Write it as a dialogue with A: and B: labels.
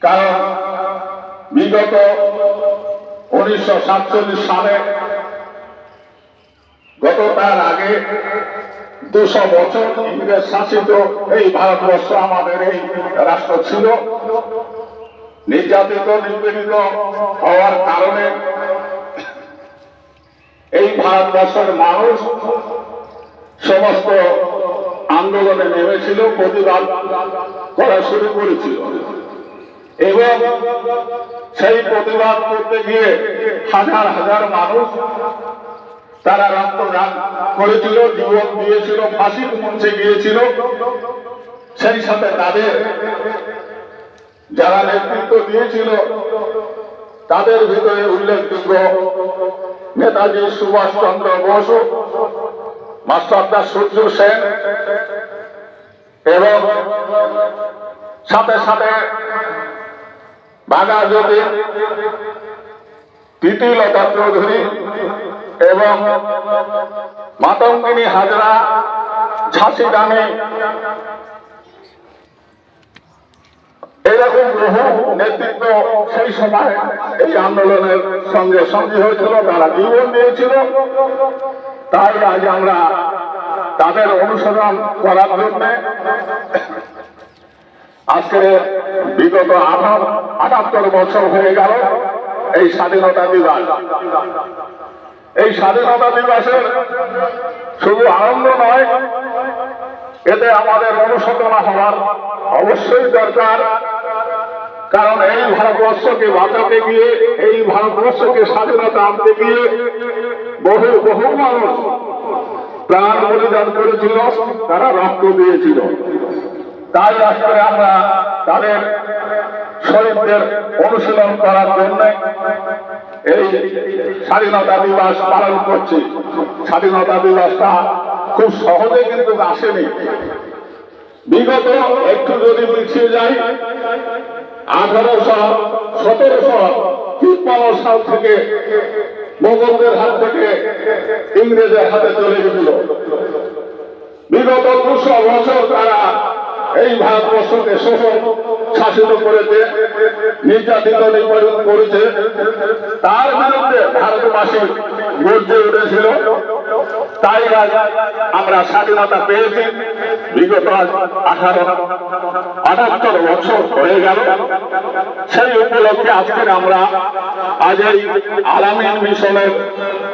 A: কারণ বিগত 1947 সালে গত তার আগে 200 বছর ইংরেজ শাসিত এই ভারতবর্ষ আমাদের এই রাষ্ট্র ছিল। নির্যাতিত নিপীড়িত হওয়ার কারণে এই ভারতবর্ষের মানুষ সমস্ত আন্দোলনে নেমেছিল, প্রতিবাদ করা শুরু করেছিল এবং সেই প্রতিবাদ করতে গিয়ে হাজার হাজার মানুষ তারা রক্তদান করেছিল, জীবন দিয়েছিল, ফাঁসির মঞ্চে গিয়েছিল। সেই সাথে তাদের যারা নেতৃত্ব দিয়েছিল তাদের ভিতরে উল্লেখযোগ্য নেতাজি সুভাষচন্দ্র বোস, মাস্টারদা সূর্য সেন এবং সাথে সাথে বাঘাযতীন, প্রীতিলতা চৌধুরী এবং মাতঙ্গিনী হাজরা, ঝাঁসি রানী, এরকম বহু নেতৃত্ব সেই সময় এই আন্দোলনের সঙ্গে সঙ্গী হয়েছিল, তারা জীবন দিয়েছিল। তাই আজ আমরা তাদের অনুসরণ করার জন্য আজকে বিগত 78 বছর হয়ে গেল এই স্বাধীনতা দিবস। এই স্বাধীনতা দিবসের শুধু আনন্দ নয়, এতে আমাদের অনুশোচনা হওয়ার অবশ্যই দরকার। কারণ এই ভারতবর্ষকে বাঁচাতে গিয়ে, এই ভারতবর্ষকে স্বাধীনতা আনতে গিয়ে বহু বহু মানুষ প্রাণ বলিদান করেছিল, তারা রক্ত দিয়েছিল। তাই আজকে আমরা তাদের শহীদদের অনুশীলন করার জন্য এই স্বাধীনতা দিবস পালন করছি। স্বাধীনতা দিবসটা খুব সহজে কিন্তু আসেনি। বিগত একটু যদি পিছিয়ে যাই, 1817 সাল থেকে মোগলদের হাত থেকে ইংরেজের হাতে চলে গেছিল। বিগত 200 বছর তারা এই ভারতবর্ষকে শোষণ শাসিত করেছে, নির্যাতিত নিপীড়ন করেছে। তার বিরুদ্ধে ভারতবাসী গর্জে উঠেছিল। তাই আমরা স্বাধীনতা পেয়েছি। বিগত 78 বছর হয়ে গেল। সেই উপলক্ষে আজকে আমরা আজ এই আলামিন মিশনের